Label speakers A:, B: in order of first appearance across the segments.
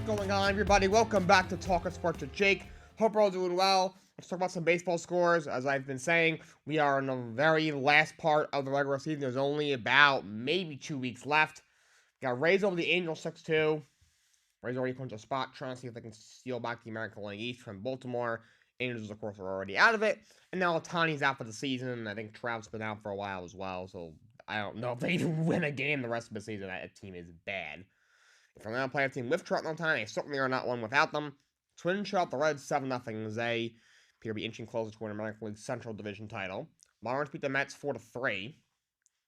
A: going on, everybody? Welcome back to Talkin Sports with Jake. Hope we're all doing well. Let's talk about some baseball scores. As I've been saying, we are in the very last part of the regular season. There's only about maybe 2 weeks left. Got Rays over the Angels 6-2. Rays already clinched a spot, trying to see if they can steal back the American League East from Baltimore. Angels, of course, are already out of it. And now Otani's out for the season. I think Trout's been out for a while as well. So I don't know if they win a game the rest of the season. That team is bad. If they're going to play a team with Trout on time, they certainly are not one without them. Twins shut out the Reds 7-0. They appear to be inching closer to an American League Central Division title. Marlins beat the Mets 4-3.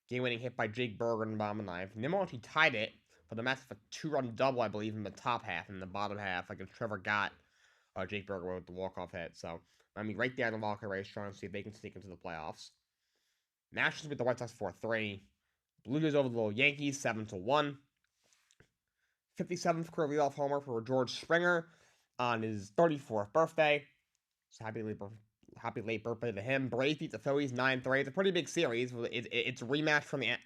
A: Game-winning hit by Jake Berger in the bottom of the ninth. Nimmo actually tied it for the Mets with a two-run double, I believe, in the top half. In the bottom half, like if Trevor got Jake Berger with the walk-off hit. So, I mean, right there in the wildcard race, trying to see if they can sneak into the playoffs. Nationals beat the White Sox 4-3. Blue Jays over the Yankees 7-1. 57th career leadoff homer for George Springer on his 34th birthday. So happy late birthday to him. Braves beat the Phillies 9-3. It's a pretty big series. It's a rematch from the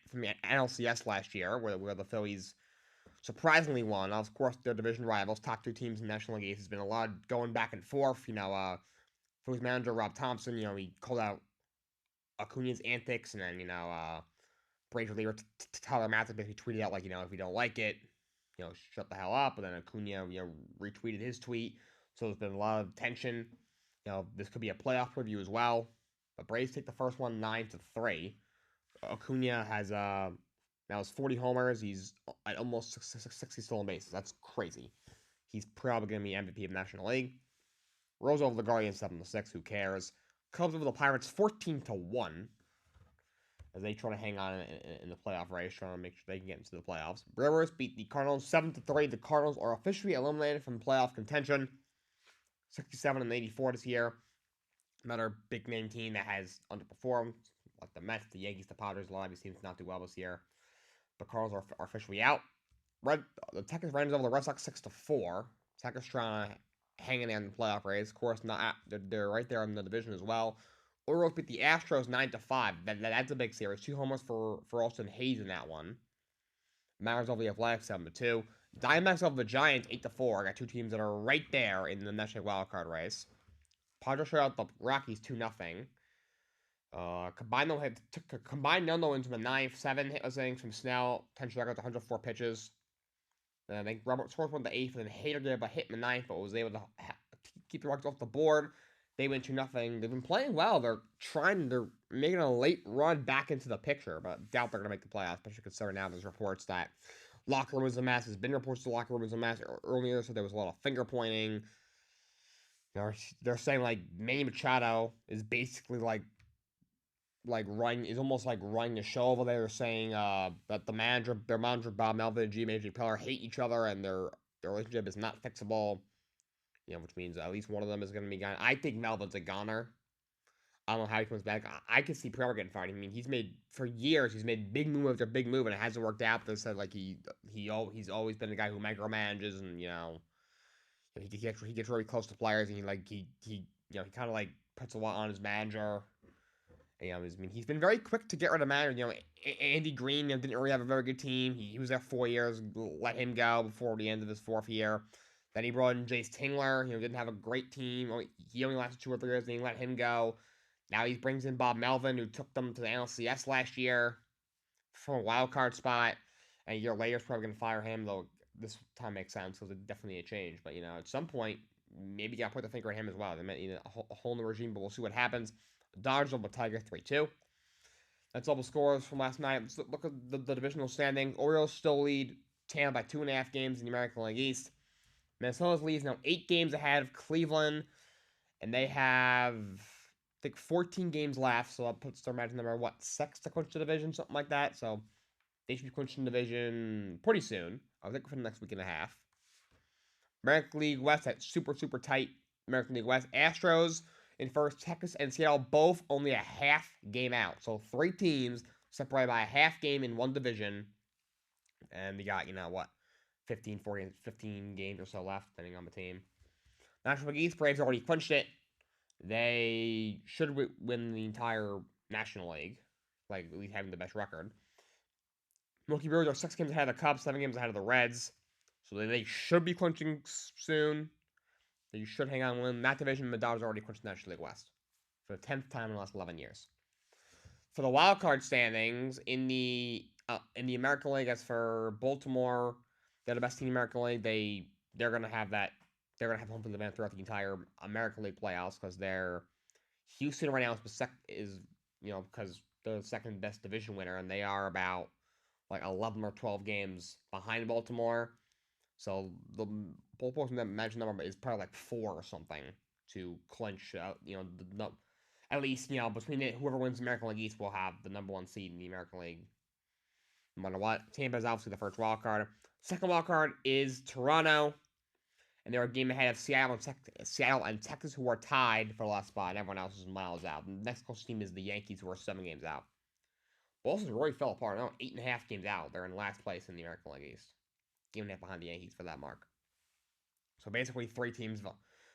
A: NLCS last year, where the Phillies surprisingly won. Of course, their division rivals, top two teams in the National League East. Has been a lot going back and forth. Phillies manager Rob Thompson, he called out Acuna's antics, and then Braves reliever Tyler Matzek basically tweeted out if you don't like it, shut the hell up. And then Acuna, retweeted his tweet. So there's been a lot of tension. This could be a playoff preview as well. But Braves take the first one 9-3. Acuna has now has 40 homers. He's at almost 60 stolen bases. That's crazy. He's probably going to be MVP of the National League. Rose over the Guardians 7-6. Who cares? Cubs over the Pirates 14-1. As they try to hang on in the playoff race, trying to make sure they can get into the playoffs. Brewers beat the Cardinals 7-3. The Cardinals are officially eliminated from playoff contention. 67-84 this year. Another big name team that has underperformed, like the Mets, the Yankees, the Padres. A lot of these teams not do well this year. The Cardinals are officially out. The Texas Rangers over the Red Sox 6-4. Texas trying to hang in there in the playoff race. Of course, they're right there in the division as well. Orioles beat the Astros 9-5. That's a big series. 2 homers for Austin Hayes in that one. Mariners over the Athletics 7-2. Diamondbacks over the Giants 8-4. I got two teams that are right there in the National Wildcard race. Padres shut out the Rockies 2-0. Combined no wins in the ninth. 7 hitless innings from Snell. 10 strikeouts, 104 pitches. Then I think Robert Swartz won the 8th, and then Hader gave a hit in the ninth, but was able to keep the Rockies off the board. They win 2-0. They've been playing well. They're making a late run back into the picture, but doubt they're going to make the playoffs, especially considering now there's reports that locker room is a mess. There's been reports the locker room is a mess earlier, so there was a lot of finger pointing. They're saying Manny Machado is basically almost like running the show over there. They're saying that their manager Bob Melvin and G. Peller hate each other, and their relationship is not fixable. Which means at least one of them is going to be gone. I think Melvin's a goner. I don't know how he comes back. I can see Peller getting fired. I mean, for years he's made big move after big move, and it hasn't worked out. They said he's always been the guy who micromanages, and he gets really close to players, and he kind of puts a lot on his manager. He's been very quick to get rid of manager. Andy Green didn't really have a very good team. He was there 4 years, let him go before the end of his 4th year. Then he brought in Jace Tingler. Didn't have a great team. He only lasted 2 or 3 years, and he let him go. Now he brings in Bob Melvin, who took them to the NLCS last year from a wild card spot. And a year later, is probably going to fire him, though this time makes sense because it's definitely a change. But, at some point, maybe you got to put the finger on him as well. They might need a whole new regime, but we'll see what happens. Dodgers over Tigers 3-2. That's all the scores from last night. Let's look at the divisional standing. Orioles still lead Tampa by 2.5 games in the American League East. Minnesota's lead is now 8 games ahead of Cleveland, and they have, I think, 14 games left, so that puts their match number, 6 to clinch the division, something like that, so they should be clinching the division pretty soon. I think for the next week and a half. American League West, that's super, super tight. American League West, Astros in first, Texas and Seattle both only a half game out, so 3 teams separated by a half game in one division, and we got, 15 games or so left, depending on the team. National League East, Braves already clinched it. They should win the entire National League, at least having the best record. Milwaukee Brewers are 6 games ahead of the Cubs, 7 games ahead of the Reds. So they should be clinching soon. They should hang on and win that division. The Dodgers already clinched the National League West for the 10th time in the last 11 years. For the wild card standings in the American League, as for Baltimore, they're the best team in the American League. They're gonna have that. They're gonna have home field advantage throughout the entire American League playoffs because they're Houston right now is because they're the second best division winner and they are about like 11 or 12 games behind Baltimore. So the Baltimore's magic number is probably like 4 or something to clinch. At least between whoever wins the American League East will have the #1 seed in the American League. No matter what, Tampa is obviously the first wild card. Second wild card is Toronto, and they're a game ahead of Seattle and Texas, who are tied for the last spot, and everyone else is miles out. The next closest team is the Yankees, who are 7 games out. Boston really fell apart. Now 8.5 games out. They're in last place in the American League East, game and a half behind the Yankees for that mark. So basically, 3 teams.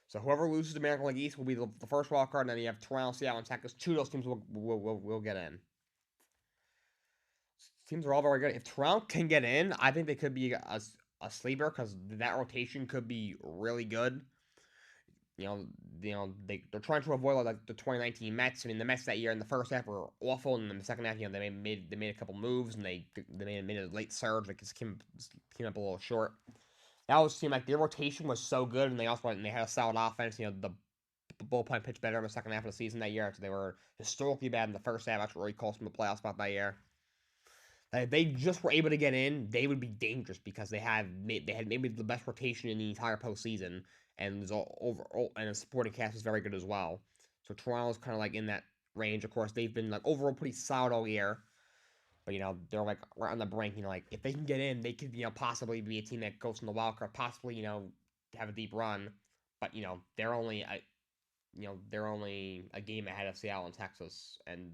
A: So whoever loses the American League East will be the first wild card, and then you have Toronto, Seattle, and Texas. 2 of those teams will get in. Teams are all very good. If Toronto can get in, I think they could be a sleeper because that rotation could be really good. They're trying to avoid like the 2019 Mets. I mean, the Mets that year in the first half were awful, and in the second half, they made a couple moves and they made a late surge. Like, just came up a little short. That always seemed like their rotation was so good, and they had a solid offense. The bullpen pitched better in the second half of the season that year. So they were historically bad in the first half. That's what really cost them a playoff spot that year. If they just were able to get in, they would be dangerous because they had maybe the best rotation in the entire postseason, and and the supporting cast is very good as well. So Toronto's kind of like in that range. Of course, they've been like overall pretty solid all year, but they're like right on the brink. Like if they can get in, they could possibly be a team that goes in the wild card, possibly have a deep run. But they're only a game ahead of Seattle and Texas, and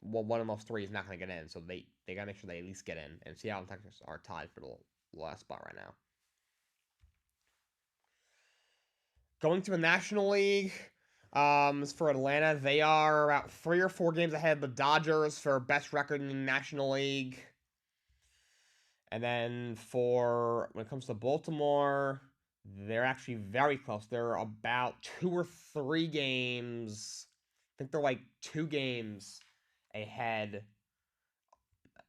A: one of those 3 is not going to get in, so they gotta make sure they at least get in. And Seattle and Texas are tied for the last spot right now. Going to the National League, for Atlanta, they are about 3 or 4 games ahead of the Dodgers for best record in the National League. And then when it comes to Baltimore, they're actually very close. They're about 2 or 3 games. I think they're like 2 games ahead,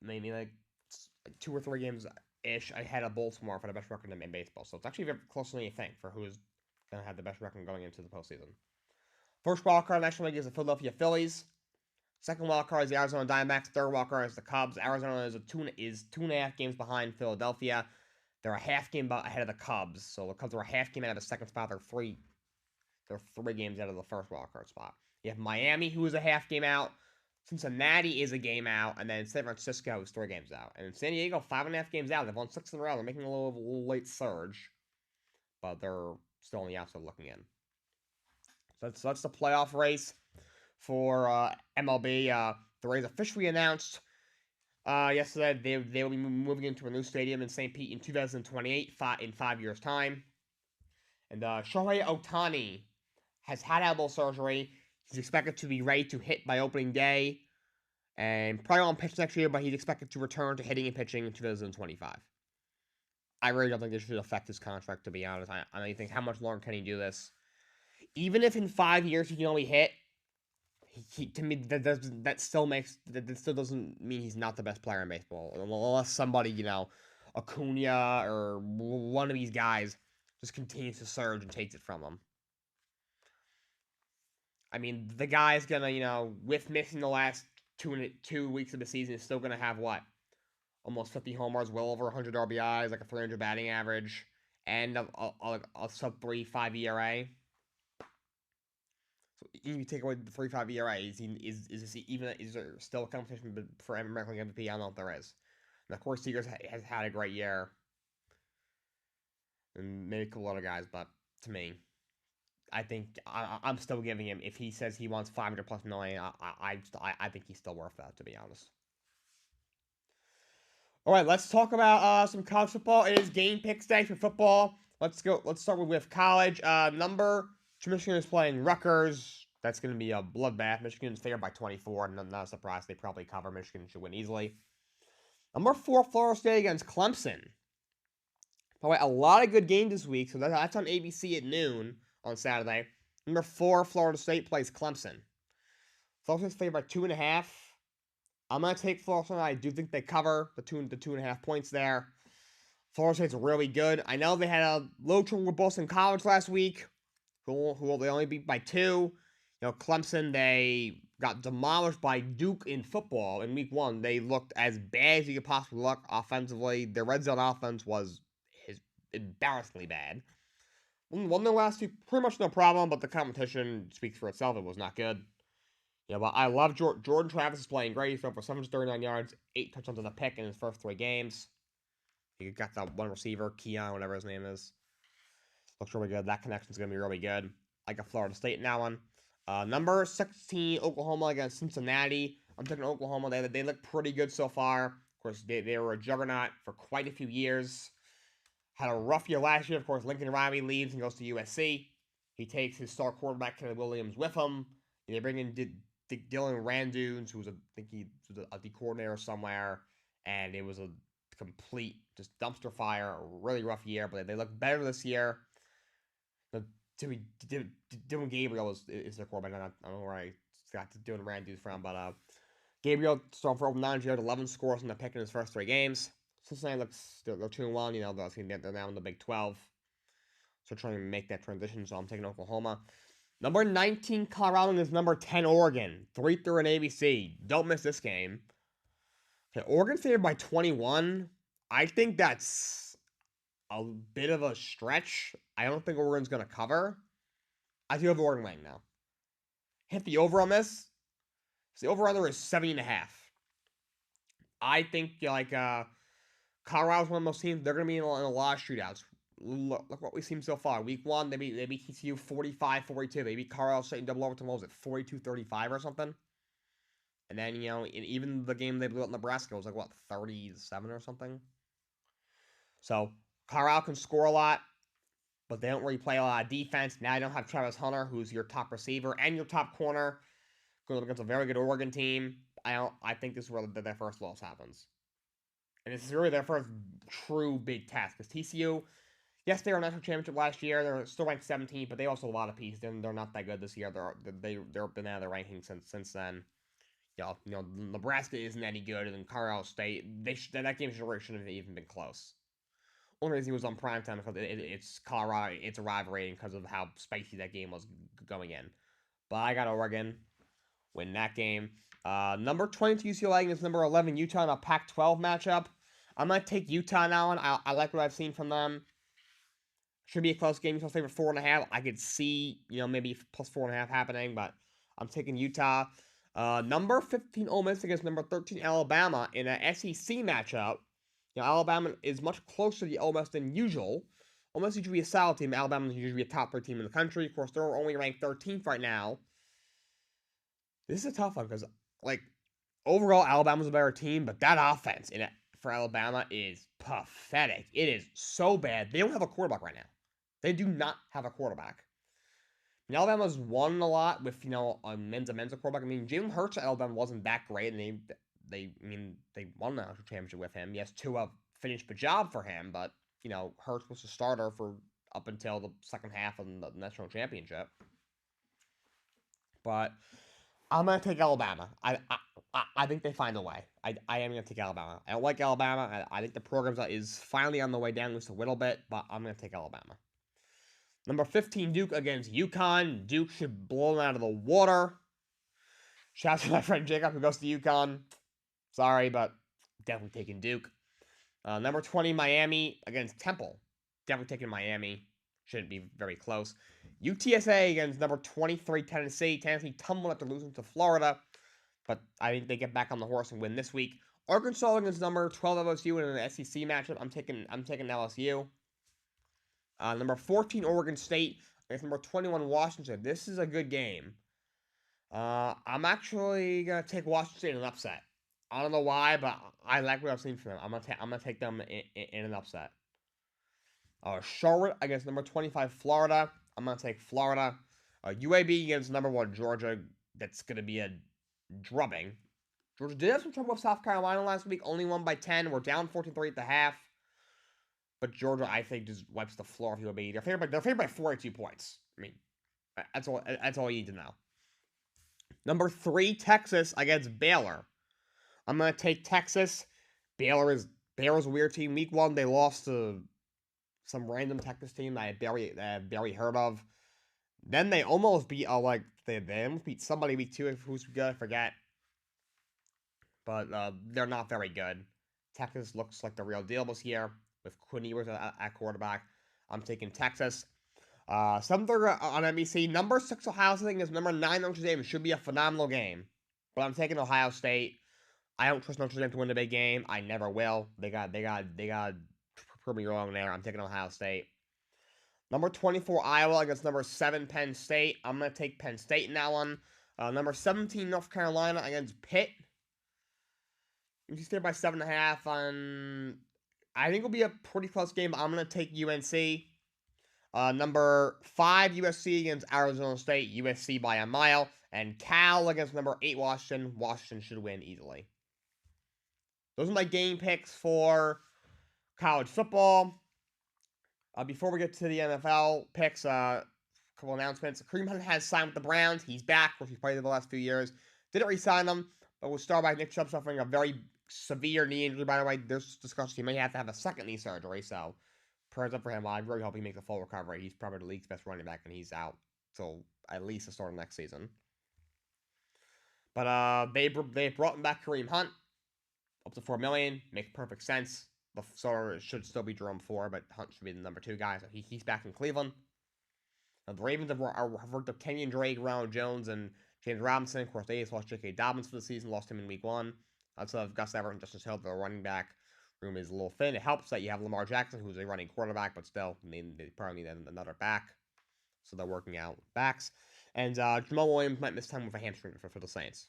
A: maybe like 2 or 3 games ish ahead of Baltimore for the best record in baseball. So it's actually very closer than you think for who is going to have the best record going into the postseason. First wild card in the National League is the Philadelphia Phillies. Second wild card is the Arizona Diamondbacks. Third wild card is the Cubs. Arizona is 2.5 games behind Philadelphia. They're a half game ahead of the Cubs. So the Cubs are a half game out of the second spot. They're 3 games out of the first wild card spot. You have Miami, who is a half game out. Cincinnati is a game out, and then San Francisco is 3 games out. And San Diego, 5.5 games out. They've won 6 in a row. They're making a little late surge, but they're still on the outside looking in. So that's the playoff race for MLB. The Rays officially announced yesterday they will be moving into a new stadium in St. Pete in 2028, in 5 years' time. And Shohei Ohtani has had elbow surgery. He's expected to be ready to hit by opening day, and probably won't pitch next year, but he's expected to return to hitting and pitching in 2025. I really don't think this should affect his contract, to be honest. I think, how much longer can he do this? Even if in 5 years he can only hit, to me, that still doesn't mean he's not the best player in baseball. Unless somebody, Acuna or one of these guys just continues to surge and takes it from him. I mean, the guy's gonna, with missing the last 2 weeks of the season, is still gonna have what? Almost 50 homers, well over 100 RBIs, like a 300 batting average, and a sub-3.5 ERA. So even if you take away the 3.5 ERA, is there still a competition for American League MVP? I don't know if there is. And of course, Seager has had a great year, and maybe a couple other guys, but to me, I think I'm still giving him. If he says he wants 500+ million, I think he's still worth that, to be honest. All right, let's talk about some college football. It is game picks day for football. Let's go. Let's start with college. Number 2, Michigan is playing Rutgers. That's going to be a bloodbath. Michigan's favored by 24. Not a surprise. They probably cover. Michigan should win easily. Number 4, Florida State against Clemson. By the way, a lot of good games this week, so that's on ABC at noon on Saturday. Number 4, Florida State plays Clemson. Florida State's favored by 2.5. I'm gonna take Florida State. I do think they cover the 2.5 points there. Florida State's really good. I know they had a little trouble with Boston College last week, who they only beat by 2. Clemson, they got demolished by Duke in football in week 1. They looked as bad as you could possibly look offensively. Their red zone offense was embarrassingly bad. Won their last 2, pretty much no problem, but the competition speaks for itself. It was not good. But I love Jordan Travis is playing great. He threw for 739 yards, 8 touchdowns and a pick in his first 3 games. He got that one receiver, Keon, whatever his name is. Looks really good. That connection's going to be really good. I got Florida State in that one. Number 16, Oklahoma against Cincinnati. I'm taking Oklahoma. They look pretty good so far. Of course, they were a juggernaut for quite a few years. Had a rough year last year. Of course, Lincoln Riley leaves and goes to USC. He takes his star quarterback, Caleb Williams, with him. They bring in Dylan Randunes, who was a D coordinator somewhere, and it was a complete just dumpster fire. A really rough year, but they look better this year. Dylan Gabriel is their quarterback. I don't know where I got to Dylan Randunes from, but Gabriel thrown for over 900 yards, 11 scores in the pick in his first 3 games. Cincinnati they're 2-1. They're now in the Big 12. So trying to make that transition. So I'm taking Oklahoma. Number 19, Colorado against number 10, Oregon. 3-3 on ABC. Don't miss this game. Okay, Oregon favored by 21. I think that's a bit of a stretch. I don't think Oregon's going to cover. I do have Oregon winning now. Hit the over on this. So the over-under is 70.5. I think, Colorado's one of those teams. They're going to be in a lot of shootouts. Look what we've seen so far. Week 1, they beat TCU 45-42. They beat Colorado State in double overtime. What was it, 42-35 or something? And then, even the game they blew out Nebraska was 37 or something? So, Colorado can score a lot, but they don't really play a lot of defense. Now you don't have Travis Hunter, who's your top receiver and your top corner, going up against a very good Oregon team. I think this is where their first loss happens. And this is really their first true big test, because TCU, yes, they were a national championship last year. They're still ranked 17th, but they also a lot of pieces. They're not that good this year. They've been out of the rankings since then. Nebraska isn't any good, and Colorado State, that game shouldn't have even been close. Only reason it was on primetime because it's Colorado. It's a rivalry because of how spicy that game was going in. But I got Oregon win that game. Number 22 UCLA against number 11 Utah in a Pac-12 matchup. I'm going to take Utah now, and I like what I've seen from them. Should be a close game. Utah's favorite 4.5. I could see, maybe plus 4.5 happening, but I'm taking Utah. Number 15 Ole Miss against number 13 Alabama in an SEC matchup. Alabama is much closer to Ole Miss than usual. Ole Miss usually a solid team. Alabama is usually a top 3 team in the country. Of course, they're only ranked 13th right now. This is a tough one because, overall, Alabama's a better team, but that offense for Alabama is pathetic. It is so bad. They don't have a quarterback right now. They do not have a quarterback. Alabama's won a lot with, a men's quarterback. Jalen Hurts at Alabama wasn't that great, and they won the national championship with him. Yes, Tua finished the job for him, but, Hurts was the starter for up until the second half of the national championship. But I'm going to take Alabama. I think they find a way. I am going to take Alabama. I don't like Alabama. I think the program is finally on the way down just a little bit, but I'm going to take Alabama. Number 15, Duke against UConn. Duke should blow them out of the water. Shout out to my friend Jacob who goes to UConn. Sorry, but definitely taking Duke. Number 20, Miami against Temple. Definitely taking Miami. Shouldn't be very close. UTSA against number 23, Tennessee. Tennessee tumbled after losing to Florida, but I think they get back on the horse and win this week. Arkansas against number 12 LSU in an SEC matchup. I'm taking LSU. Number 14, Oregon State against number 21, Washington. This is a good game. I'm actually gonna take Washington State in an upset. I don't know why, but I like what I've seen from them. I'm gonna take them in an upset. Charlotte against number 25, Florida. I'm gonna take Florida. UAB against number 1, Georgia. That's gonna be a drubbing. Georgia did have some trouble with South Carolina last week. Only won by 10. We're down 14-3 at the half. But Georgia, I think, just wipes the floor if you be. They're favored by 42 points. I mean, that's all. That's all you need to know. Number 3, Texas against Baylor. I'm gonna take Texas. Baylor's a weird team. Week 1, they lost to some random Texas team that I had barely heard of. Then they almost beat they almost beat somebody week 2. Who's good? I forget. But they're not very good. Texas looks like the real deal this year with Quinn Ewers at quarterback. I'm taking Texas. 7:30 on NBC. Number 6 Ohio State against number 9 Notre Dame should be a phenomenal game. But I'm taking Ohio State. I don't trust Notre Dame to win the big game. I never will. They got prove me wrong there. I'm taking Ohio State. Number 24 Iowa against number 7 Penn State. I'm gonna take Penn State in that one. Number 17 North Carolina against Pitt. You stay by 7.5 on. I think it'll be a pretty close game. I'm gonna take UNC. Number 5 USC against Arizona State. USC by a mile. And Cal against number 8 Washington. Washington should win easily. Those are my game picks for college football. Before we get to the NFL picks, a couple announcements. Kareem Hunt has signed with the Browns. He's back, which he's played in the last few years. Didn't re-sign him, but was started by Nick Chubb suffering a very severe knee injury. By the way, there's discussion he may have to have a second knee surgery, so prayers up for him. I really hope he makes a full recovery. He's probably the league's best running back, and he's out till at least the start of next season. But they brought him back Kareem Hunt, up to $4 million. Makes perfect sense. The starter should still be Jerome Ford, but Hunt should be the number 2 guy, so he's back in Cleveland. Now, the Ravens have worked up Kenyon Drake, Ronald Jones, and James Robinson. Of course, they just lost J.K. Dobbins for the season, lost him in week 1. Outside of Gus Everett and Justice Hill, the running back room is a little thin. It helps that you have Lamar Jackson, who's a running quarterback, but still, they probably need another back. So they're working out backs. And Jamal Williams might miss time with a hamstring for the Saints.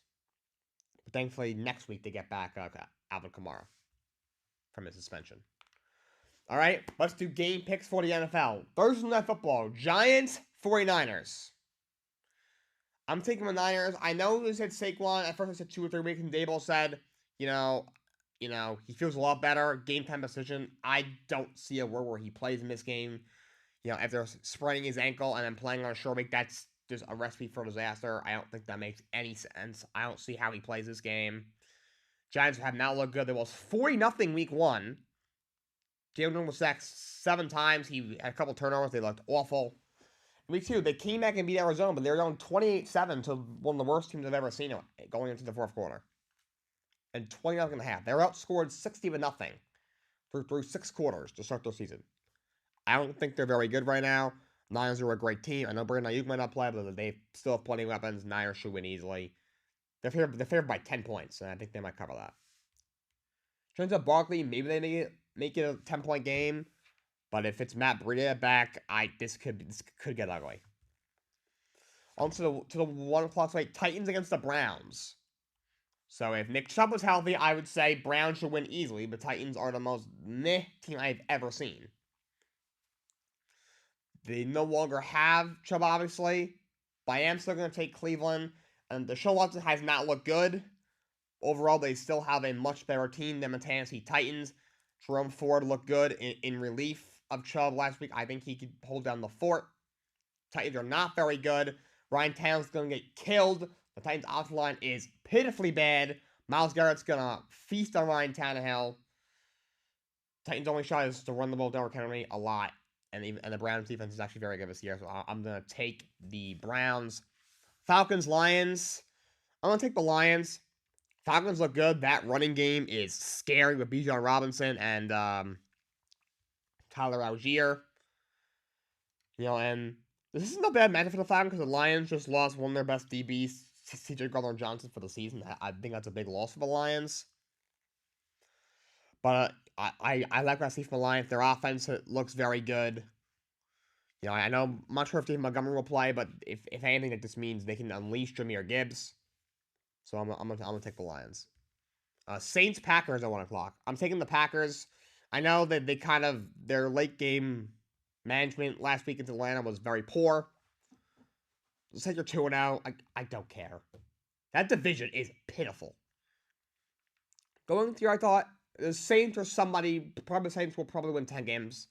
A: But thankfully, next week they get back Alvin Kamara from his suspension. All right, let's do game picks for the NFL. Thursday Night Football, Giants, 49ers. I'm taking the Niners. I know they said Saquon. At first I said 2 or 3 weeks, and Dable said, he feels a lot better. Game time decision. I don't see a world where he plays in this game. After spraining his ankle and then playing on a short week, that's just a recipe for disaster. I don't think that makes any sense. I don't see how he plays this game. Giants have not looked good. They lost 40-0 week 1. Jalen was sacked 7 times. He had a couple turnovers. They looked awful. Week 2, they came back and beat Arizona, but they were down 28-7 to one of the worst teams I've ever seen going into the 4th quarter. And 20.5. They were outscored 60-0 through 6 quarters to start their season. I don't think they're very good right now. Niners are a great team. I know Brandon Ayuk might not play, but they still have plenty of weapons. Niners should win easily. They're favored by 10 points, and I think they might cover that. Turns out Barkley, maybe they make it a 10-point game, but if it's Matt Breida back, this could get ugly. On to the 1 o'clock slate, Titans against the Browns. So if Nick Chubb was healthy, I would say Browns should win easily, but Titans are the most meh team I've ever seen. They no longer have Chubb, obviously, but I am still going to take Cleveland. And Deshaun Watson has not looked good. Overall, they still have a much better team than the Tennessee Titans. Jerome Ford looked good in relief of Chubb last week. I think he could hold down the fort. Titans are not very good. Ryan Tannehill's going to get killed. The Titans' offensive line is pitifully bad. Myles Garrett's going to feast on Ryan Tannehill. Titans' only shot is to run the ball down Henry a lot. And the Browns' defense is actually very good this year. So I'm going to take the Browns. Falcons, Lions. I'm going to take the Lions. Falcons look good. That running game is scary with Bijan Robinson and Tyler Algier. And this isn't a bad matchup for the Falcons because the Lions just lost one of their best DBs, C.J. Gardner-Johnson, for the season. I think that's a big loss for the Lions. But I like what I see from the Lions. Their offense looks very good. I know, I'm not sure if David Montgomery will play, but if anything, that just means they can unleash Jahmyr Gibbs. So I'm gonna take the Lions. Saints Packers at 1 o'clock. I'm taking the Packers. I know that their late game management last week in Atlanta was very poor. Just take your 2-0. I don't care. That division is pitiful. Going through, I thought The Saints or somebody, probably the Saints will probably win 10 games.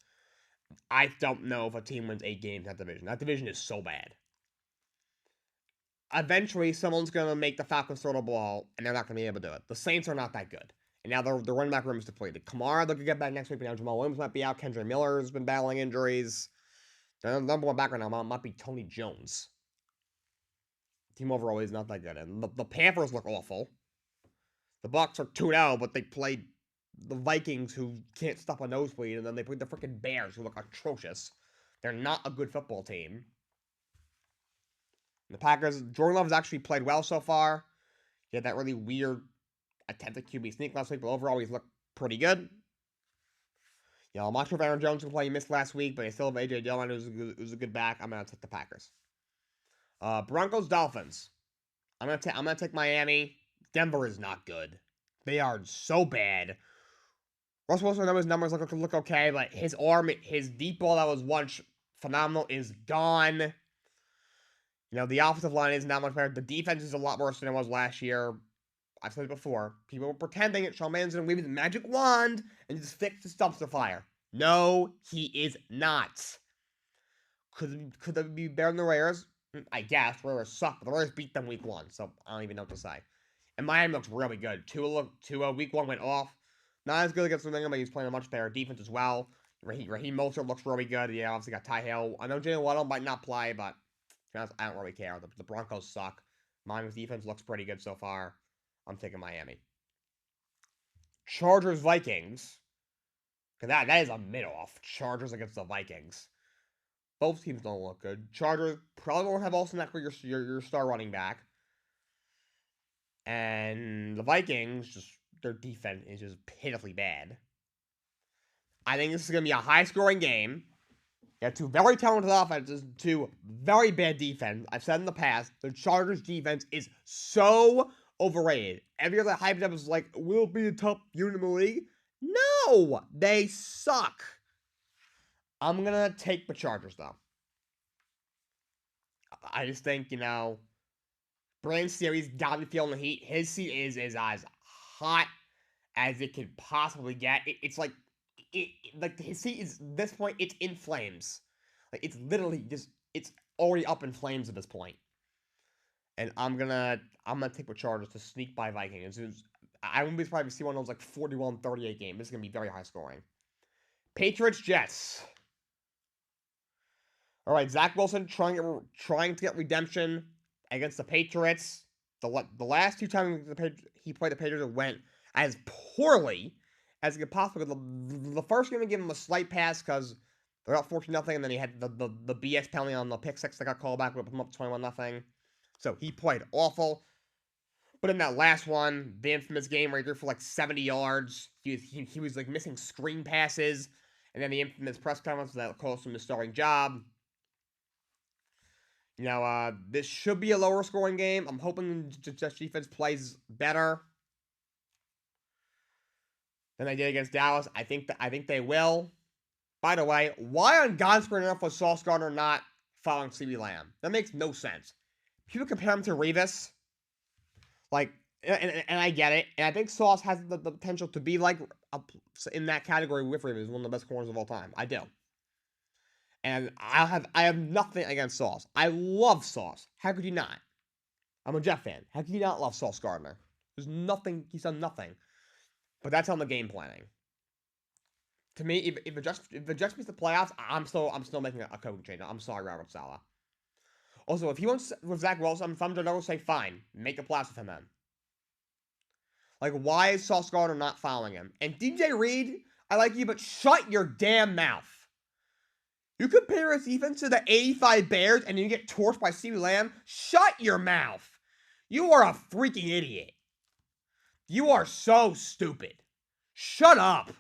A: I don't know if a team wins 8 games in that division. That division is so bad. Eventually, someone's going to make the Falcons throw the ball, and they're not going to be able to do it. The Saints are not that good. And now their running back room is depleted. Kamara, they'll get back next week, but now Jamal Williams might be out. Kendra Miller has been battling injuries. Their number one back right now might be Tony Jones. Team overall is not that good. And the Panthers look awful. The Bucs are 2-0, but they played the Vikings, who can't stop a nosebleed, and then they played the freaking Bears, who look atrocious. They're not a good football team. The Packers, Jordan Love has actually played well so far. He had that really weird attempted QB sneak last week, but overall he's looked pretty good. You know, I'm not sure if Aaron Jones can play. He missed last week, but he still have A.J. Dillon, who's a good back. I'm going to take the Packers. Broncos, Dolphins. I'm gonna take Miami. Denver is not good. They are so bad. Russell Wilson, his numbers look okay, but his arm, his deep ball that was once phenomenal is gone. You know, the offensive line is not much better. The defense is a lot worse than it was last year. I've said it before. People were pretending that Sean Man's going to wave his magic wand and just fix the dumpster fire. No, he is not. Could they be better than the Raiders? I guess. Raiders suck, but the Raiders beat them week 1, so I don't even know what to say. And Miami looks really good. Tua week 1 went off. Not as good against New England, but he's playing a much better defense as well. Raheem Mostert looks really good. Yeah, obviously got Ty Hill. I know Jalen Waddle might not play, but to be honest, I don't really care. The Broncos suck. Miami's defense looks pretty good so far. I'm taking Miami. Chargers, Vikings. Because that is a mid-off. Chargers against the Vikings. Both teams don't look good. Chargers probably won't have Austin Eckler, your star running back. And the Vikings, just their defense is just pitifully bad. I think this is going to be a high-scoring game. You have two very talented offenses, two very bad defense. I've said in the past, the Chargers' defense is so overrated. Every other hype up is like, we'll be the top unit in the league. No! They suck. I'm going to take the Chargers, though. I just think, you know, Brand Series got to be feeling the heat. His seat is as hot as it could possibly get. It's like, like his seat is, at this point, it's in flames. Like, it's literally just, it's already up in flames at this point. And I'm gonna take the Chargers to sneak by Vikings. I wouldn't be surprised to see one of those like 41-38 game. This is gonna be very high scoring. Patriots, Jets. All right, Zach Wilson trying to get redemption against the Patriots. The last 2 times he played the Patriots, it went as poorly as it could possibly. The first game, they gave him a slight pass because they're up 14-0, and then he had the BS penalty on the pick 6 that got called back, with him up 21-0. So he played awful. But in that last one, the infamous game where he threw for like 70 yards, he was like missing screen passes, and then the infamous press conference that cost him the starting job. You know, this should be a lower scoring game. I'm hoping the Jets defense plays better than they did against Dallas. I think they will. By the way, why on God's green earth was Sauce Gardner not following CeeDee Lamb? That makes no sense. People compare him to Revis. Like, and I get it. And I think Sauce has the potential to be like in that category with Revis, one of the best corners of all time. I do. And I have nothing against Sauce. I love Sauce. How could you not? I'm a Jet fan. How could you not love Sauce Gardner? There's nothing. He's done nothing. But that's on the game planning. To me, if the Jets miss the playoffs, I'm still making a coaching change. I'm sorry, Robert Saleh. Also, if he wants with Zach Wilson, if I'm Joe, say fine, make a playoffs with him then. Like, why is Sauce Gardner not following him? And DJ Reed, I like you, but shut your damn mouth. You compare his defense to the 85 Bears and you get torched by CeeDee Lamb? Shut your mouth. You are a freaking idiot. You are so stupid. Shut up.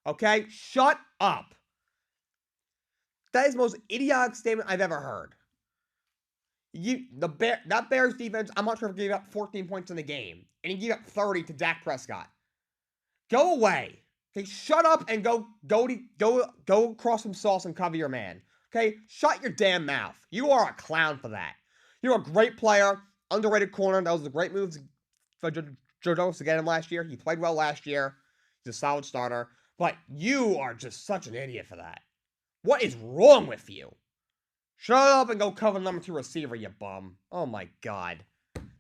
A: Okay? Shut up. That is the most idiotic statement I've ever heard. That Bears defense, I'm not sure if he gave up 14 points in the game. And he gave up 30 to Dak Prescott. Go away. Okay, shut up and go cross some sauce and cover your man. Okay, shut your damn mouth. You are a clown for that. You're a great player, underrated corner. That was a great move for Joe Douglas to get him last year. He played well last year. He's a solid starter. But you are just such an idiot for that. What is wrong with you? Shut up and go cover number 2 receiver, you bum. Oh my god.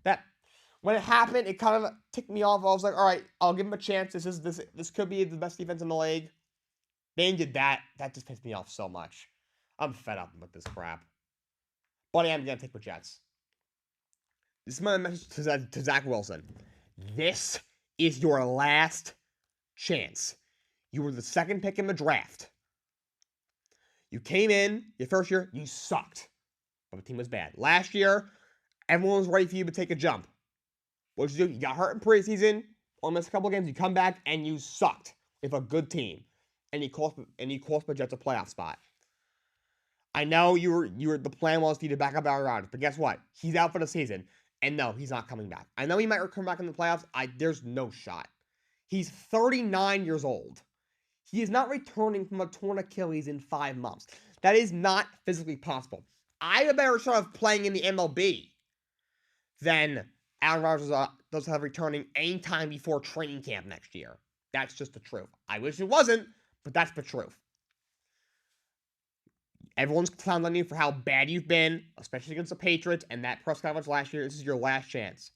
A: That when it happened, it kind of ticked me off. I was like, all right, I'll give him a chance. This could be the best defense in the league. They did that. That just pissed me off so much. I'm fed up with this crap. But I am gonna take the Jets. This is my message to Zach Wilson. This is your last chance. You were the second pick in the draft. You came in, your first year, you sucked. But the team was bad. Last year, everyone was ready for you to take a jump. What did you do? You got hurt in preseason, only missed a couple of games, you come back, and you sucked with a good team. And you cost the Jets a playoff spot. I know the plan was for you to back up Aaron Rodgers, but guess what? He's out for the season. And no, he's not coming back. I know he might come back in the playoffs. There's no shot. He's 39 years old. He is not returning from a torn Achilles in 5 months. That is not physically possible. I have a better shot of playing in the MLB than Aaron Rodgers does have returning anytime before training camp next year. That's just the truth. I wish it wasn't, but that's the truth. Everyone's clowned on you for how bad you've been, especially against the Patriots, and that press conference last year. This is your last chance.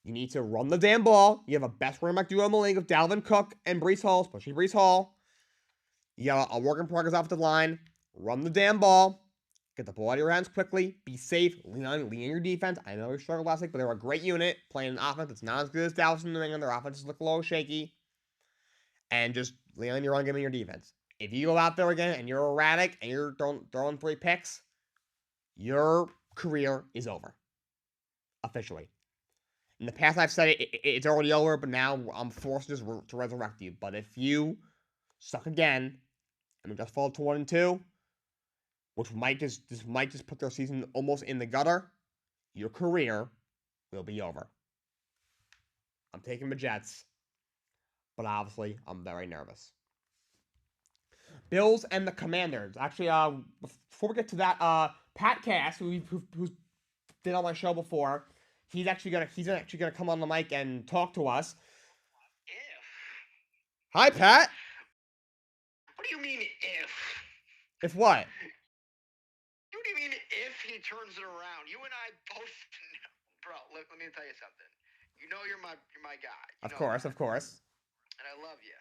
A: You need to run the damn ball. You have a best running back duo in the league of Dalvin Cook and Breece Hall, especially Breece Hall. You got a work in progress off the line. Run the damn ball. Get the ball out of your hands quickly. Be safe. Lean on your defense. I know we struggled last week, but they're a great unit playing an offense that's not as good as Dallas and New England. Their offenses look a little shaky. And just lean on your run game and your defense. If you go out there again and you're erratic and you're throwing 3 picks, your career is over. Officially. In the past, I've said it's already over, but now I'm forced to resurrect you. But if you suck again, and we just fall to 1-2, which might just put their season almost in the gutter, your career will be over. I'm taking the Jets, but obviously I'm very nervous. Bills and the Commanders. Actually, before we get to that, Pat Cass, who's been on my show before, he's actually gonna come on the mic and talk to us. Hi, Pat.
B: What do you mean if?
A: If what?
B: What do you mean if he turns it around? You and I both, bro. Let me tell you something. You know you're my guy.
A: Of course.
B: And I love you.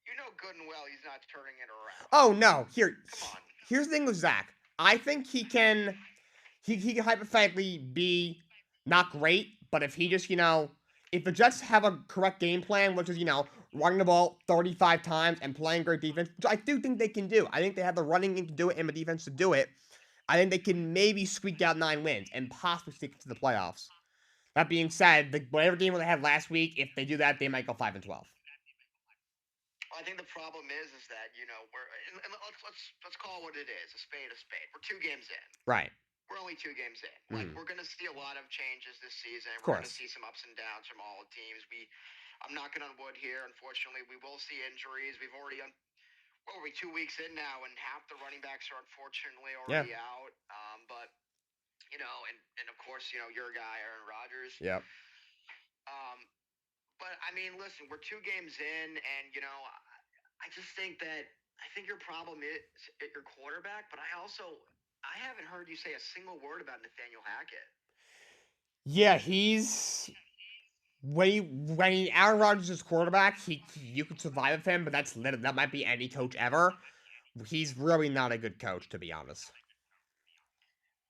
B: You know good and well he's not turning it around.
A: Oh no!
B: Come on.
A: Here's the thing with Zach. I think he can hypothetically be not great, but if he just if the Jets have a correct game plan, which is running the ball 35 times and playing great defense, which I do think they can do. I think they have the running game to do it and the defense to do it. I think they can maybe squeak out 9 wins and possibly stick to the playoffs. That being said, whatever game they had last week, if they do that, they might go 5-12.
B: Well, I think the problem is that let's call it what it is, a spade. We're 2 games in.
A: Right.
B: We're only 2 games in. We're going to see a lot of changes this season.
A: Of course.
B: We're going to see some ups and downs from all the teams. I'm knocking on wood here. Unfortunately, we will see injuries. We've already we're 2 weeks in now, and half the running backs are unfortunately already out. But and of course, your guy Aaron Rodgers.
A: Yep.
B: But I mean, listen, we're 2 games in, and I just think your problem is at your quarterback. But I haven't heard you say a single word about Nathaniel Hackett.
A: Yeah, when Aaron Rodgers is quarterback, you could survive with him, but that might be any coach ever. He's really not a good coach, to be honest.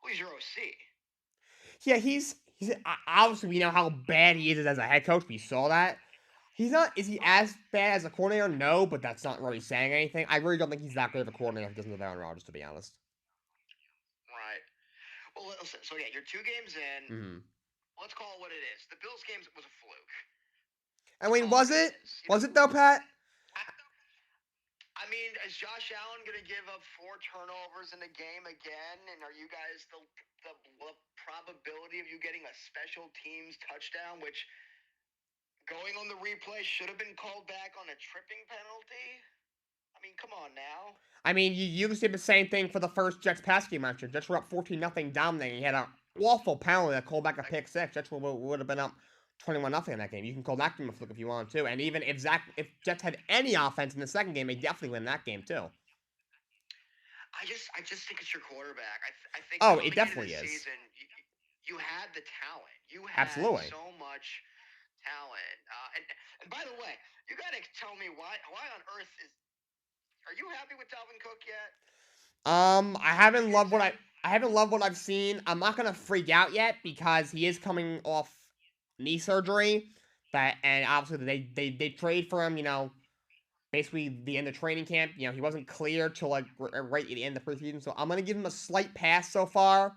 B: Well, he's your OC.
A: Yeah, he's obviously we know how bad he is as a head coach. We saw that. He's not. Is he as bad as a coordinator? No, but that's not really saying anything. I really don't think he's that great of a coordinator if he doesn't have Aaron Rodgers, to be honest.
B: Right. Well, listen. So yeah, you're 2 games in.
A: Mm-hmm.
B: Let's call it what it is. The Bills game was a fluke.
A: I mean, was it? Was it though, Pat?
B: I mean, is Josh Allen going to give up 4 turnovers in the game again? And are you guys the probability of you getting a special teams touchdown, which going on the replay should have been called back on a tripping penalty? I mean, come on now.
A: I mean, you can say the same thing for the first Jets pass game last year. Jets were up 14-0 dominating. He had an awful penalty that called back a pick 6. Jets would have been up 21-0 in that game. You can call that game a fluke if you want to. And even if Jets had any offense in the second game, they definitely win that game too.
B: I just think it's your quarterback. I think
A: Oh, it
B: coming into the
A: definitely is.
B: season, you had the talent. You had
A: Absolutely.
B: so much talent. And by the way, you got to tell me why on earth is are you happy with Dalvin Cook yet?
A: I haven't
B: Patriots
A: loved what
B: fan?
A: I haven't loved what I've seen. I'm not gonna freak out yet because he is coming off knee surgery. And obviously they trade for him. Basically the end of training camp. He wasn't cleared till like right at the end of the preseason. So I'm gonna give him a slight pass so far.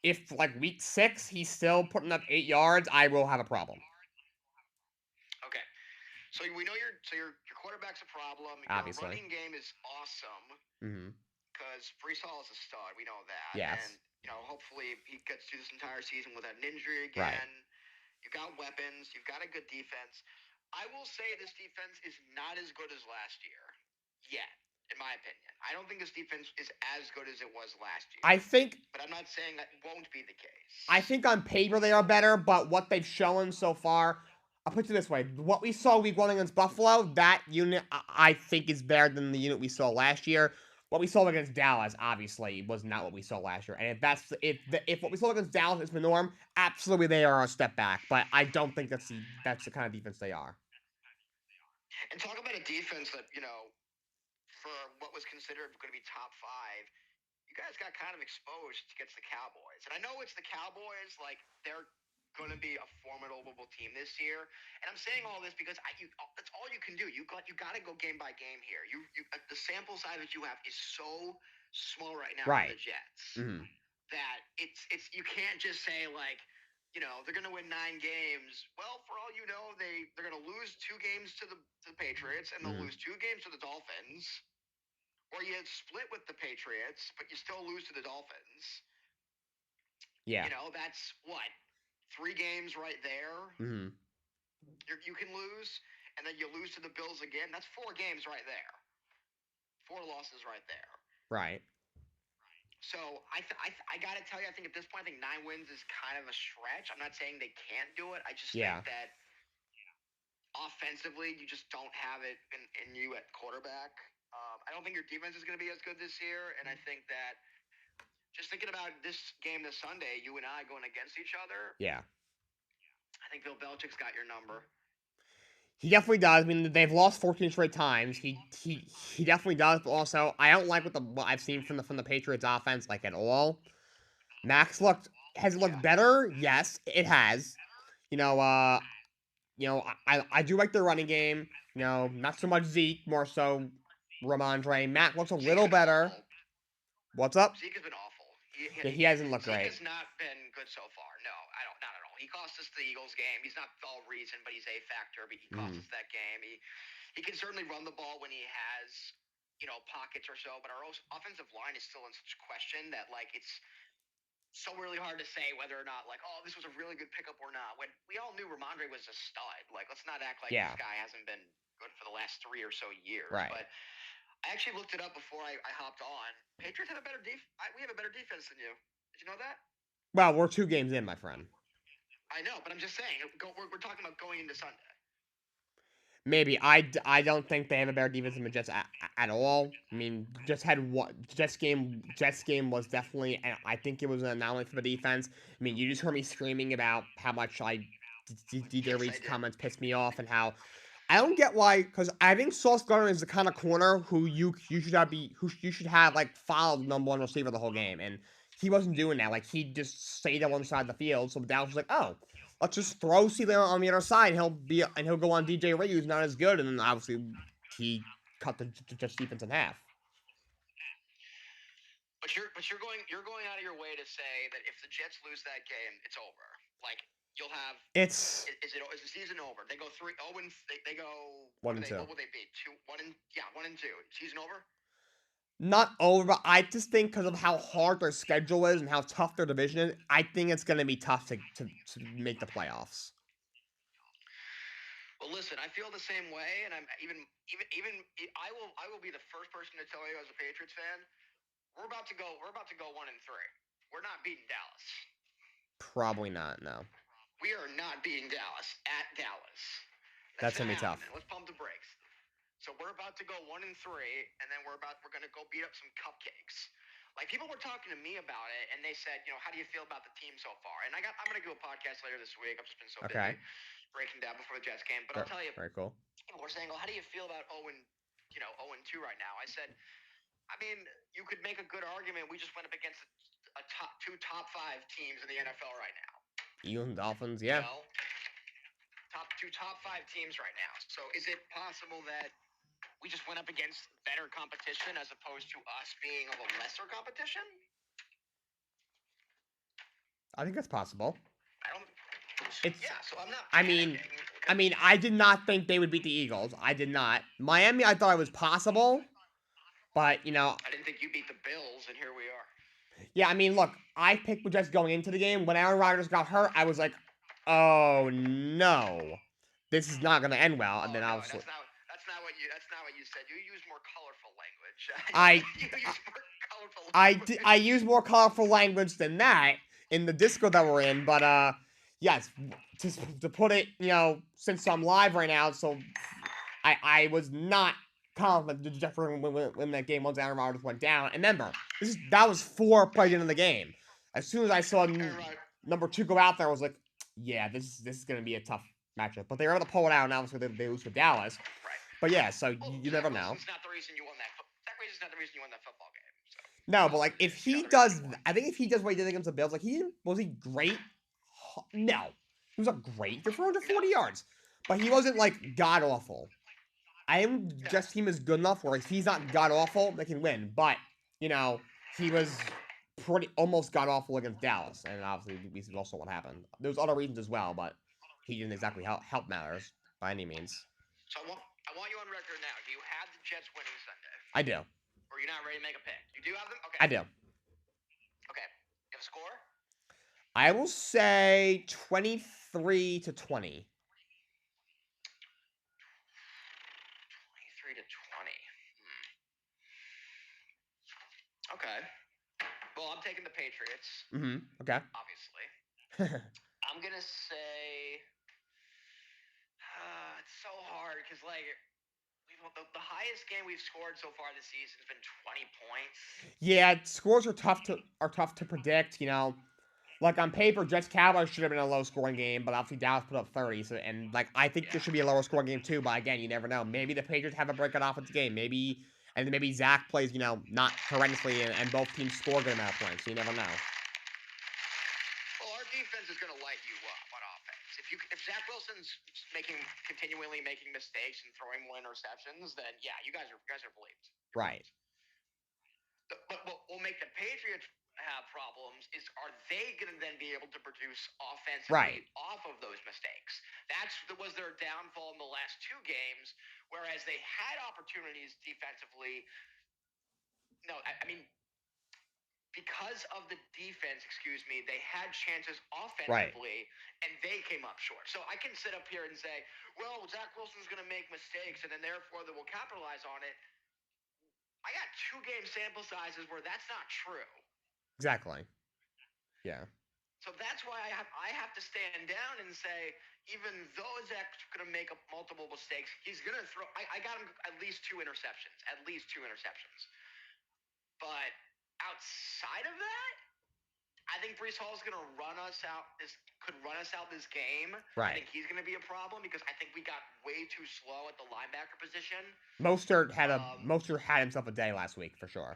A: If like week 6 he's still putting up 8 yards, I will have a problem.
B: Okay. So we know your quarterback's a problem. Your
A: Obviously.
B: running game is awesome
A: Mm-hmm.
B: because Brees Hall is a stud. We know that, and
A: Yes.
B: hopefully he gets through this entire season without an injury
A: Right.
B: again. You've got weapons. You've got a good defense. I will say this defense is not as good as last year yet, in my opinion. I don't think this defense is as good as it was last year.
A: I think
B: But I'm not saying that won't be the case.
A: I think on paper they are better, but what they've shown so far, I'll put it this way: what we saw week 1 against Buffalo, that unit I think is better than the unit we saw last year. What we saw against Dallas, obviously, was not what we saw last year. And if what we saw against Dallas is the norm, absolutely they are a step back. But I don't think that's the kind of defense they are.
B: And talk about a defense that, for what was considered going to be top 5, you guys got kind of exposed against the Cowboys. And I know it's the Cowboys, like they're going to be a formidable team this year. And I'm saying all this because that's all you can do. You got to go game by game here. The sample size that you have is so small right now for
A: Right.
B: the Jets
A: Mm-hmm.
B: that it's you can't just say like, they're going to win 9 games. Well, for all you know, they're going to lose 2 games to the Patriots and they'll
A: Mm-hmm.
B: lose 2 games to the Dolphins. Or you split with the Patriots, but you still lose to the Dolphins.
A: Yeah.
B: That's what 3 games right there.
A: Mm-hmm.
B: You can lose, and then you lose to the Bills again. That's 4 games right there. 4 losses right there.
A: Right.
B: So I got to tell you, I think at this point, I think 9 wins is kind of a stretch. I'm not saying they can't do it. I just
A: Yeah.
B: think that offensively, you just don't have it in you at quarterback. I don't think your defense is going to be as good this year, and I think that just thinking about this game this Sunday, you and I going against each other,
A: Yeah.
B: I think Bill Belichick's got your number.
A: He definitely does. I mean, they've lost 14 straight times. He definitely does. But also, I don't like what I've seen from the Patriots offense like at all. Max has it looked better? Yes, it has. You know, uh, I do like their running game. Not so much Zeke, more so Ramondre. Matt looks a
B: Zeke's
A: little
B: been
A: better.
B: awful.
A: What's up?
B: Zeke has been awful.
A: Yeah, he hasn't looked
B: Zeke
A: great.
B: has not been good so far. No, I don't. Not at all. He cost us the Eagles game. He's not all reason, but he's a factor. But he cost us that game. He can certainly run the ball when he has, pockets or so. But our offensive line is still in such question that like it's so really hard to say whether or not like, oh, this was a really good pickup or not. When we all knew Ramondre was a stud. Like, let's not act like
A: Yeah.
B: this guy hasn't been good for the last 3 or so years.
A: Right.
B: But I actually looked it up before I hopped on. Patriots have a better we have a better defense than you. Did you know that?
A: Well, we're 2 games in, my friend.
B: I know, but I'm just saying. We're talking about going into Sunday.
A: Maybe I don't think they have a better defense than the Jets at all. I mean, just had what Jets game was definitely, and I think it was an anomaly for the defense. I mean, you just heard me screaming about how much DJ Reed's comments pissed me off, and how I don't get why, because I think Sauce Gardner is the kind of corner who you should have like followed the number 1 receiver the whole game, and he wasn't doing that. Like, he just stayed on one side of the field. So Dallas was like, oh, let's just throw C-Lamb on the other side, and he'll go on DJ Reed, who's not as good, and then obviously he cut the Jets defense in half.
B: But you're going out of your way to say that if the Jets lose that game, it's over. Like, you'll have
A: It's
B: is the season over? They go 3-0 and they go
A: 1 and 2.
B: What would they be? 1 and 2. Season over?
A: Not over, but I just think because of how hard their schedule is and how tough their division is, I think it's going to be tough to make the playoffs.
B: Well, listen, I feel the same way, and I'm even I will be the first person to tell you as a Patriots fan, we're about to go 1 and 3. We're not beating Dallas.
A: Probably not, no.
B: We are not beating Dallas at Dallas.
A: That's
B: Not
A: gonna be tough.
B: happening. Let's pump the brakes. So we're about to go 1-3, and then we're gonna go beat up some cupcakes. Like people were talking to me about it, and they said, how do you feel about the team so far? And I'm gonna do a podcast later this week. I've just been so busy breaking down before the Jets game. But I'll tell you,
A: very cool.
B: People were saying, "Oh, how do you feel about 0-2 right now?" I said, I mean, you could make a good argument. We just went up against two top 5 teams in the NFL right now.
A: Eagles and Dolphins, yeah.
B: Two top 5 teams right now. So is it possible that we just went up against better competition as opposed to us being of a lesser competition?
A: I think that's possible.
B: So I'm not.
A: I mean, I did not think they would beat the Eagles. I did not. Miami, I thought it was possible, but
B: I didn't think you beat the Bills, and here we are.
A: Yeah, I mean, look, I picked the Jets going into the game. When Aaron Rodgers got hurt, I was like, oh no, this is not gonna end well. And then obviously,
B: that's not what you said. You used more colorful language.
A: I use more colorful language than that in the Discord that we're in, but yes, to put it, since I'm live right now, so I was not confident the Jets were gonna win that game once Aaron Rodgers went down. And remember, that was 4 plays into the game. As soon as I saw number 2 go out there, I was like, yeah, this is gonna be a tough matchup. But they were able to pull it out, and obviously they lose to Dallas.
B: Right.
A: But yeah, so you never know.
B: Zach Wilson's not the reason you won that football game. So.
A: No, but like if he does, I think if he does what he did against the Bills, like was he great? No, he was not great. They're 440 yards, but he wasn't like god awful. I am just team is good enough where if he's not god awful, they can win. But he was pretty almost god awful against Dallas, and obviously we see also what happened. There's other reasons as well, but he didn't exactly help matters by any means.
B: So I want you on record now. Do you have the Jets winning Sunday?
A: I do.
B: Or you're not ready to make a pick? You do have them? Okay.
A: I do.
B: Okay. You have a score?
A: I will say 23-20.
B: 23-20. Okay. Well, I'm taking the Patriots.
A: Okay.
B: Obviously. I'm gonna say it's so hard because the highest game we've scored so far this season has been 20 points.
A: Yeah, scores are tough to predict. Like on paper, Jets Cowboys should have been a low scoring game, but obviously Dallas put up 30. So I think this should be a lower scoring game too. But again, you never know. Maybe the Patriots have a breakout offensive game. Maybe Zach plays not horrendously and both teams score a good amount of points. So you never know.
B: Well, our defense is going to light you up on offense. If Zach Wilson's continually making mistakes and throwing more interceptions, then yeah, you guys are believed.
A: Right.
B: But what will make the Patriots have problems is, are they going to then be able to produce offensively off of those mistakes? That was their downfall in the last 2 games, whereas they had opportunities defensively. No, I mean, because of the defense, they had chances offensively, and they came up short. So I can sit up here and say, well, Zach Wilson's going to make mistakes, and then therefore they will capitalize on it. I got 2 game sample sizes where that's not true.
A: Exactly. Yeah.
B: So that's why I have to stand down and say, even though Zach's going to make multiple mistakes, he's going to throw. I got him at least 2 interceptions. But outside of that, I think Breece Hall is going to run us out. Could run us out this game.
A: Right.
B: I think he's going to be a problem because I think we got way too slow at the linebacker position.
A: Mostert had himself a day last week for sure.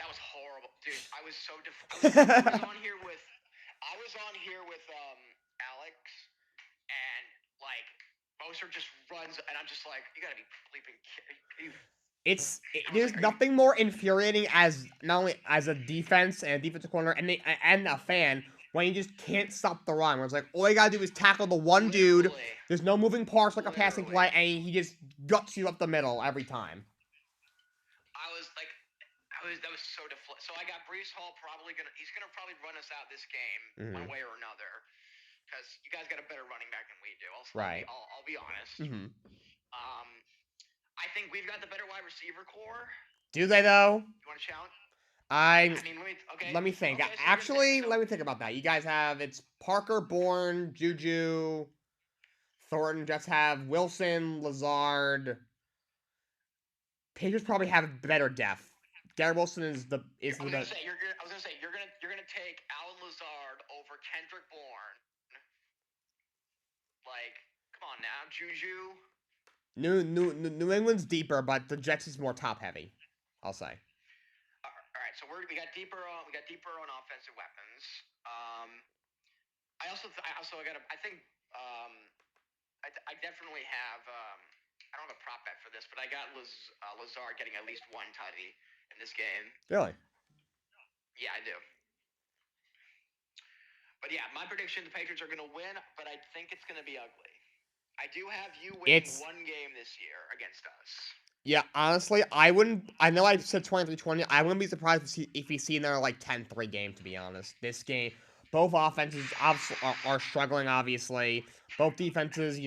B: That was horrible, dude. I was so I was on here with Alex, and like Mostert just runs, and I'm just like, you gotta be bleeping kidding.
A: There's nothing more infuriating as not only as a defense and a defensive corner and a fan when you just can't stop the run. Where it's like all you gotta do is tackle the one dude. There's no moving parts like a passing play, and he just guts you up the middle every time.
B: That was so So I got Breece Hall he's gonna probably run us out this game one way or another, because you guys got a better running back than we do. I'll be honest. I think we've got the better wide receiver core.
A: Do they though?
B: You want to challenge?
A: I
B: I mean, okay,
A: let me think.
B: okay. So you're gonna take
A: Actually,
B: so
A: let me think about that. You guys have it's Parker, Bourne, Juju, Thornton. Jets have Wilson, Lazard. Patriots probably have better depth. Garrett Wilson is
B: I was
A: the
B: gonna
A: best.
B: say I was gonna say you're gonna take Alan Lazard over Kendrick Bourne. Like, come on now, Juju.
A: New England's deeper, but the Jets is more top heavy. I'll say.
B: All right, so we got deeper on offensive weapons. Um, I think um, I definitely have. I don't have a prop bet for this, but I got Lazard getting at least one tutty in this game.
A: Really?
B: Yeah, I do. But yeah, my prediction: the Patriots are going to win, but I think it's going to be ugly. I do have you winning
A: It's
B: one game this year against us.
A: yeah. Honestly, I wouldn't. I know I said 23-20. I wouldn't be surprised if we see another like 10-3 game. To be honest, this game, both offenses are struggling. Obviously, both defenses,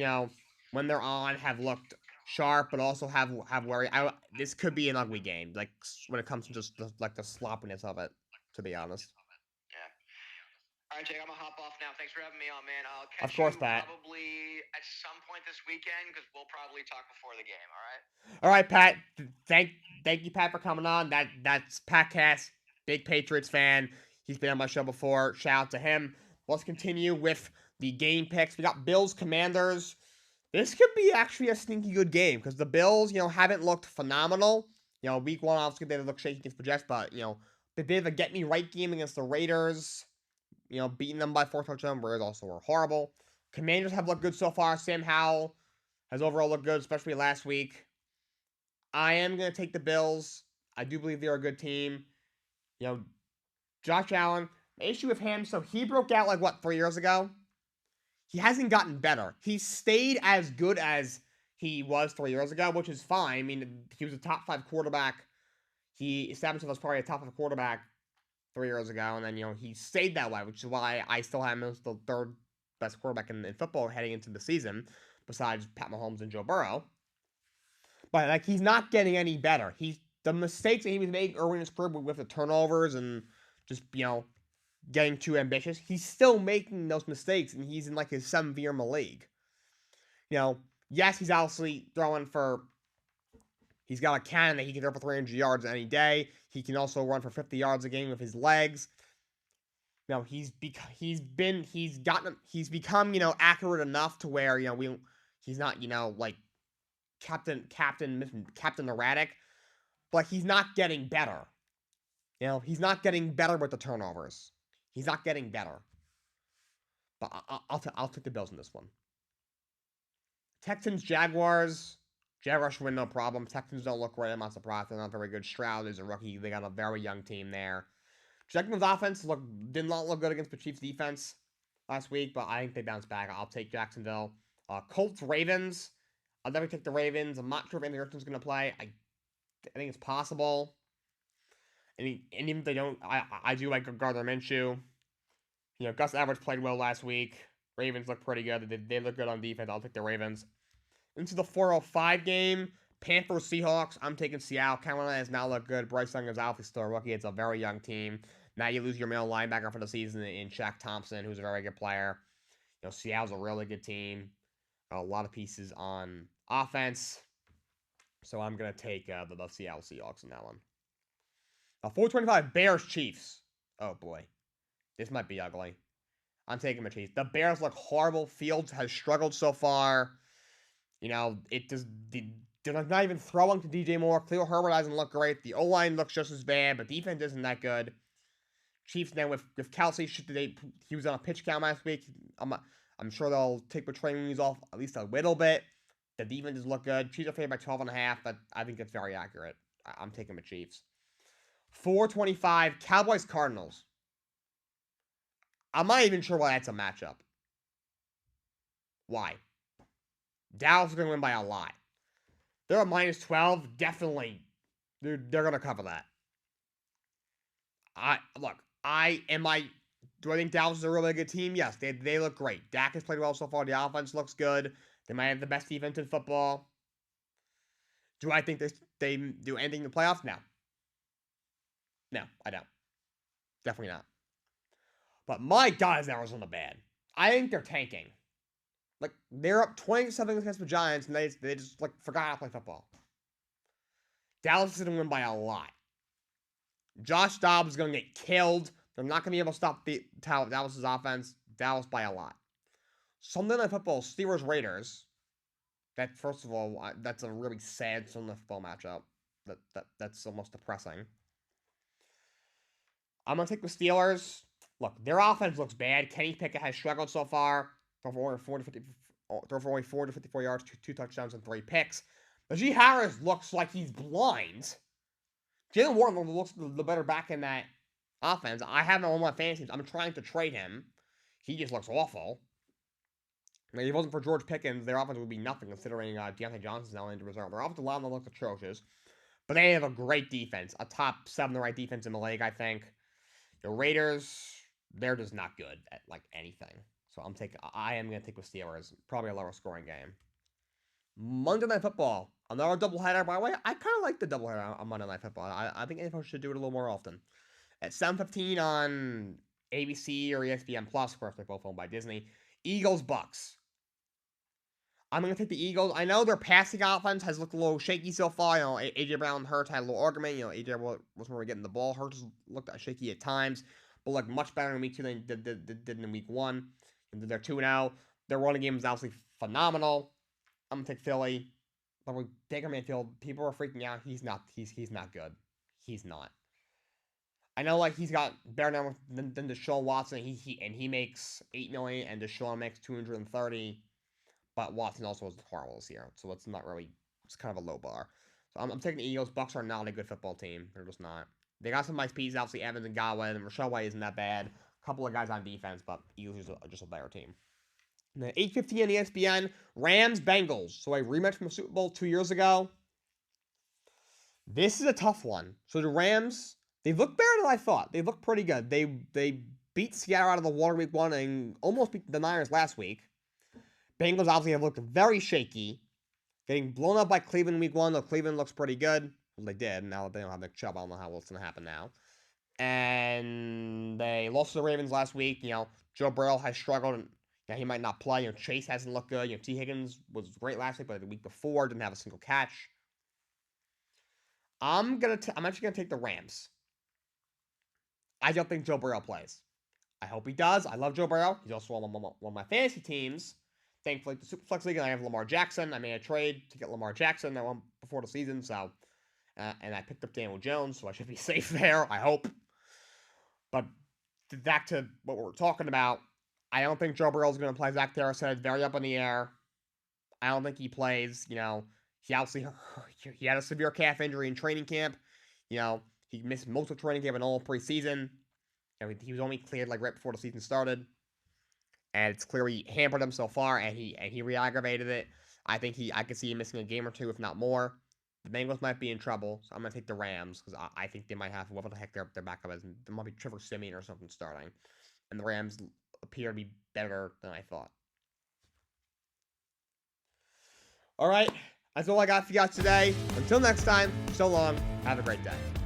A: when they're on, have looked sharp, but also have worry. This could be an ugly game. Like when it comes to just the sloppiness of it. To be honest.
B: Yeah. All right, Jake, I'm gonna hop off now. Thanks for having me on, man. I'll
A: Of
B: catch
A: course,
B: you
A: Pat.
B: probably at some point this weekend because we'll probably talk before the game. All right.
A: All right, Pat. Thank you, Pat, for coming on. That's Pat Cass, big Patriots fan. He's been on my show before. Shout out to him. Let's continue with the game picks. We got Bills Commanders. This could be actually a sneaky good game because the Bills, haven't looked phenomenal. Week one obviously they look shaky against the Jets, but the bit of a get me right game against the Raiders. Beating them by 4 touchdowns. Raiders also were horrible. Commanders have looked good so far. Sam Howell has overall looked good, especially last week. I am going to take the Bills. I do believe they're a good team. You know, Josh Allen, the issue with him, so he broke out like, 3 years ago? He hasn't gotten better. He stayed as good as he was 3 years ago, which is fine. I mean, he was a top 5 quarterback. He established himself as probably a top 5 quarterback 3 years ago, and then, he stayed that way, which is why I still have him as the third best quarterback in football heading into the season, besides Pat Mahomes and Joe Burrow. But like he's not getting any better. He's the mistakes that he was making early in his career with the turnovers and just getting too ambitious. He's still making those mistakes, and he's in like his 7th year in the league. Yes, he's obviously throwing for. He's got a cannon that he can throw for 300 yards any day. He can also run for 50 yards a game with his legs. He's become accurate enough to where he's not like Captain Erratic, but he's not getting better. He's not getting better with the turnovers. He's not getting better. But I'll take the Bills in this one. Texans, Jaguars. Jaguars should win no problem. Texans don't look great. I'm not surprised. They're not very good. Stroud is a rookie. They got a very young team there. Jacksonville's offense did not look good against the Chiefs' defense last week, but I think they bounced back. I'll take Jacksonville. Colts, Ravens. I'll never take the Ravens. I'm not sure if Anthony Richardson's going to play. I think it's possible. And even if they don't, I do like Gardner Minshew. Gus Edwards played well last week. Ravens look pretty good. They look good on defense. I'll take the Ravens. Into the 4:05 game, Panthers Seahawks. I'm taking Seattle. Carolina has not looked good. Bryce Young is obviously still a rookie. It's a very young team. Now you lose your middle linebacker for the season in Shaq Thompson, who's a very good player. Seattle's a really good team. Got a lot of pieces on offense. So I'm going to take the Seattle Seahawks in that one. 4:25 Bears Chiefs. Oh boy. This might be ugly. I'm taking the Chiefs. The Bears look horrible. Fields has struggled so far. It just they're not even throwing to DJ Moore. Cleo Herbert doesn't look great. The O-line looks just as bad, but defense isn't that good. Chiefs now with Kelsey, he was on a pitch count last week. I'm sure they'll take the training off at least a little bit. The defense does look good. Chiefs are favored by 12.5, but I think that's very accurate. I'm taking the Chiefs. 4:25 Cowboys Cardinals. I'm not even sure why that's a matchup. Why? Dallas is going to win by a lot. They're a minus 12. Definitely. They're going to cover that. Do I think Dallas is a really good team? Yes, they look great. Dak has played well so far. The offense looks good. They might have the best defense in football. Do I think they do anything in the playoffs? No. No, I don't. Definitely not. But my God, is Arizona bad. I think they're tanking. Like, they're up 20-7 against the Giants, and they just, like, forgot how to play football. Dallas is going to win by a lot. Josh Dobbs is going to get killed. They're not going to be able to stop Dallas' offense. Dallas by a lot. Sunday Night Football, Steelers-Raiders. That, first of all, that's a really sad Sunday Night Football matchup. That's almost depressing. I'm going to take the Steelers. Look, their offense looks bad. Kenny Pickett has struggled so far. Throw for only 454 yards, two touchdowns, and 3 picks. Najee Harris looks like he's blind. Jalen Warren looks the better back in that offense. I have him on my fantasy teams. I'm trying to trade him. He just looks awful. I mean, if it wasn't for George Pickens, their offense would be nothing considering Deontay Johnson's now in the reserve. Their offensive line looks atrocious. But they have a great defense. A top 7 to right defense in the league, I think. The Raiders, they're just not good at, like, anything. So I am going to take the Steelers. Probably a lower scoring game. Monday Night Football. Another doubleheader. By the way, I kind of like the doubleheader on Monday Night Football. I think NFL should do it a little more often. At 7:15 on ABC or ESPN Plus, of course, they're both owned by Disney. Eagles Bucks. I'm going to take the Eagles. I know their passing offense has looked a little shaky so far. You know, A.J. Brown and Hurts had a little argument. You know, A.J. wasn't really getting the ball. Hurts looked shaky at times, but looked much better in week 2 than did in week 1. And they're 2-0. Their running game is obviously phenomenal. I'm going to take Philly. But with Baker Mayfield, people are freaking out. He's not good. He's not. I know, like, he's got better than Deshaun Watson. He makes $8 million, and Deshaun makes $230. But Watson also was horrible this year, so it's not really. It's kind of a low bar. So I'm taking the Eagles. Bucks are not a good football team. They're just not. They got some nice pieces, obviously Evans and Godwin, and Rashad White isn't that bad. A couple of guys on defense, but Eagles are just a better team. And then 8:15 on ESPN, Rams Bengals. So a rematch from the Super Bowl 2 years ago. This is a tough one. So the Rams, they look better than I thought. They look pretty good. They beat Seattle out of the water week 1 and almost beat the Niners last week. Bengals obviously have looked very shaky. Getting blown up by Cleveland week 1, though Cleveland looks pretty good. Well, they did. Now that they don't have Nick Chubb, I don't know how what's going to happen now. And they lost to the Ravens last week. You know, Joe Burrow has struggled. And, he might not play. You know, Chase hasn't looked good. You know, T. Higgins was great last week, but the week before didn't have a single catch. I'm actually gonna take the Rams. I don't think Joe Burrow plays. I hope he does. I love Joe Burrow. He's also one of my fantasy teams. Thankfully, the Superflex League, and I have Lamar Jackson. I made a trade to get Lamar Jackson. I won before the season, so and I picked up Daniel Jones, so I should be safe there. I hope. But back to what we're talking about. I don't think Joe Burrow is going to play. Zach Taylor said very up in the air. I don't think he plays. You know, he obviously he had a severe calf injury in training camp. You know, he missed most of training camp and all preseason. I mean, he was only cleared like right before the season started. And it's clearly hampered him so far, and he re-aggravated it. I could see him missing a game or 2, if not more. The Bengals might be in trouble, so I'm gonna take the Rams because I think they might have whatever the heck their backup is. There might be Trevor Siemian or something starting, and the Rams appear to be better than I thought. All right, that's all I got for you guys today. Until next time, so long. Have a great day.